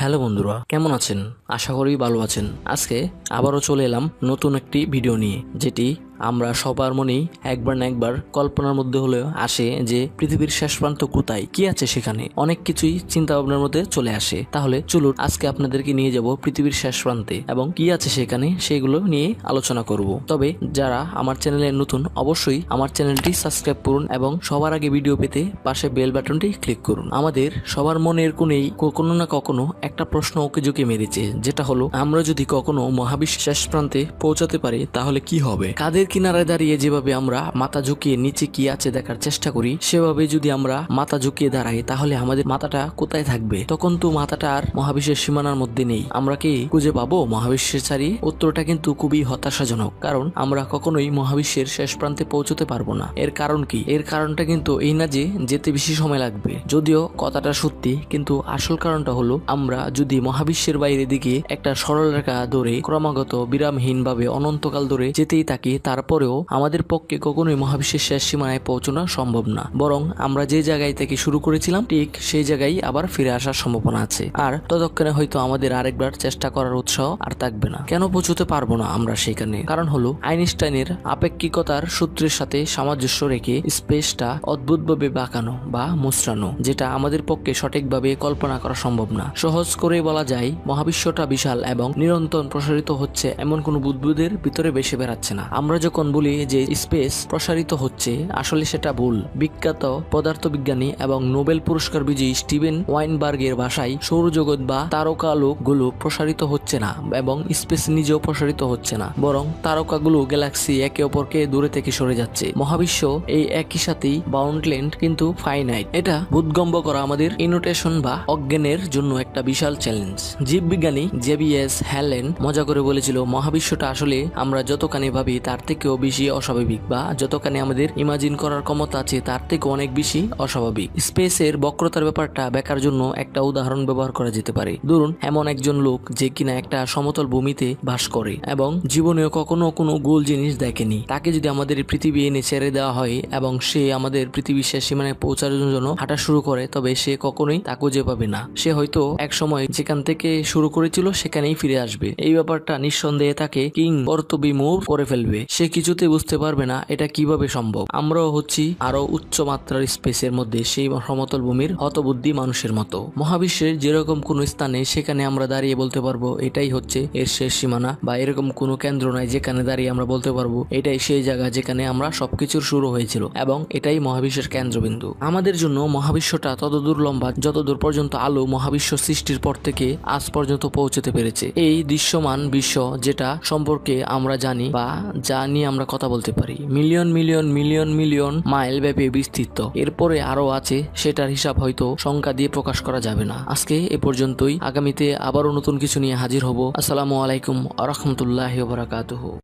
Hello বন্ধুরা, কেমন আছেন? আশা করি ভালো আছেন। আজকে আবারও চলে এলাম নতুন একটি ভিডিও নিয়ে, যেটি আমরা সবার মনেই একবার না একবার কল্পনার মধ্যে হলেও আসে যে পৃথিবীর শেষ প্রান্ত কোথায়, কি আছে সেখানে, অনেক কিছুই চিন্তা ভাবনার মধ্যে চলে আসে। তাহলে চলুন আজকে আপনাদেরকে নিয়ে যাব পৃথিবীর শেষ প্রান্তে এবং কি আছে সেখানে সেগুলো নিয়ে আলোচনা করব। তবে যারা আমার চ্যানেলে নতুন, অবশ্যই আমার চ্যানেলটি সাবস্ক্রাইব করুন এবং সবার আগে ভিডিও পেতে পাশে বেল বাটনটি ক্লিক করুন। আমাদের সবার মনের কোণেই কখনো না কখনো একটা প্রশ্ন ওকে ঝুঁকে মেরেছে, যেটা হলো আমরা যদি কখনো মহাবিশ্বের শেষ প্রান্তে পৌঁছাতে পারি তাহলে কি হবে। কাদের কিনারায় দাঁড়িয়ে যেভাবে আমরা মাথা ঝুঁকিয়ে নিচে কি আছে দেখার চেষ্টা করি, সেভাবে যদি আমরা মাথা ঝুঁকিয়ে দাঁড়াই তাহলে আমাদের মাথাটা কোথায় থাকবে? তখন তো মাথাটা আর মহাবিশ্বের সীমানার মধ্যে নেই। আমরা কি খুঁজে পাবো মহাবিশ্বের চারি? উত্তরটা কিন্তু খুবই হতাশাজনক, কারণ আমরা কখনোই মহাবিশ্বের শেষ প্রান্তে পৌঁছতে পারবো না। এর কারণ কি? এর কারণটা কিন্তু এই না যে যেতে বেশি সময় লাগবে, যদিও কথাটা সত্যি, কিন্তু আসল কারণটা হলো আমরা যদি মহাবিশ্বের বাইরের দিকে একটা সরল রেখা ধরে ক্রমাগত বিরামহীন ভাবে অনন্তকাল ধরে যেতেই থাকি, তারপরেও আমাদের পক্ষে কখনোই মহাবিশ্বের শেষ সীমানায় পৌঁছানো সম্ভব না। বরং আমরা যে জায়গায় থেকে শুরু করেছিলাম ঠিক সেই জায়গায় আবার ফিরে আসার সম্ভাবনা আছে। আর ততক্ষণে হয়তো আমাদের আরেকবার চেষ্টা করার উৎসাহ আর থাকবে না। কেন পৌঁছতে পারবো না আমরা সেখানে? কারণ হলো আইনস্টাইনের আপেক্ষিকতার সূত্রের সাথে সামঞ্জস্য রেখে স্পেসটা অদ্ভুতভাবে বাঁকানো বা মোচড়ানো, যেটা আমাদের পক্ষে সঠিকভাবে কল্পনা করা সম্ভব না। সহজ করে বলা যায়, মহাবিশ্বটা বিশাল এবং নিরন্তর প্রসারিত হচ্ছে এমন কোনো বুদ্বুদের ভিতরে বেশি বেড়াচ্ছে না। আমরা যখন বলি যে স্পেস প্রসারিত হচ্ছে, আসলে সেটা ভুল। বিখ্যাত পদার্থবিজ্ঞানী এবং নোবেল পুরস্কার বিজয়ী স্টিভেন ওয়াইনবার্গের ভাষায় সৌরজগৎ বা তারকালোকগুলো প্রসারিত হচ্ছে না এবং স্পেস নিজেও প্রসারিত হচ্ছে না, বরং তারকাগুলো গ্যালাক্সি একে অপরকে দূরে থেকে সরে যাচ্ছে। মহাবিশ্ব এই একই সাথেই বাউন্ডল্যান্ড কিন্তু ফাইনাইট। এটা বোধগম্য করা আমাদের ইনোটেশন বা অজ্ঞানের জন্য একটা বিশাল চ্যালেঞ্জ। জীববিজ্ঞানী জেবিএস হ্যালেন মজা করে বলেছিল, মহাবিশ্বটা আসলে আমরা যতখানি ভাবি তার থেকেও বেশি অস্বাভাবিক, বা যতখানি আমাদের ইমাজিন করার ক্ষমতা আছে তার থেকে অনেক বেশি অস্বাভাবিক। স্পেসের বক্রতার ব্যাপারটা ব্যাখ্যার জন্য একটা উদাহরণ ব্যবহার করা যেতে পারে। ধরুন এমন একজন লোক যে কিনা একটা সমতল ভূমিতে বাস করে এবং জীবনেও কখনো কোনো গোল জিনিস দেখেনি। তাকে যদি আমাদের পৃথিবী এনে ছেড়ে দেওয়া হয় এবং সে আমাদের পৃথিবীর শেষ সীমানায় পৌঁছানোর জন্য হাঁটা শুরু করে, তবে সে কখনোই তা খুঁজে পাবে না। সে হয়তো এক সময় যেখান থেকে শুরু করেছিল সেখানেই ফিরে আসবে। এই ব্যাপারটা নিঃসন্দেহে তাকে কিং কর্তবিমূঢ় করে ফেলবে। সে কিছুতে বুঝতে পারবে না এটা কিভাবে সম্ভব। আমরাও হচ্ছি আরো উচ্চ মাত্রার স্পেসের মধ্যে সেই সমতল ভূমির হতবুদ্ধি মানুষের মতো। মহাবিশ্বের যেরকম কোন স্থানে সেখানে আমরা দাঁড়িয়ে বলতে পারবো এটাই হচ্ছে এর শেষ সীমানা, বা এরকম কোনো কেন্দ্র নাই যেখানে দাঁড়িয়ে আমরা বলতে পারবো এটাই সেই জায়গা যেখানে আমরা সবকিছুর শুরু হয়েছিল এবং এটাই মহাবিশ্বের কেন্দ্রবিন্দু। আমাদের জন্য মহাবিশ্বটা ততদূর লম্বা যতদূর পর্যন্ত আলো মহাবিশ্ব সৃষ্টির পর থেকে আজ পর্যন্ত পৌঁছতে পেরেছে। এই দৃশ্যমান বিশ্ব যেটা সম্পর্কে আমরা জানি বা যা নিয়ে আমরা কথা বলতে পারি, million million million million mile ব্যাপী বিস্তৃত। এরপরে আরো আছে, সেটার হিসাব হয়তো সংখ্যা দিয়ে প্রকাশ করা যাবে না। আজকে এ পর্যন্তই। আগামীতে আবারও নতুন কিছু নিয়ে হাজির হব। আসসালামু আলাইকুম ওয়া রাহমাতুল্লাহি ওয়া বারাকাতুহু।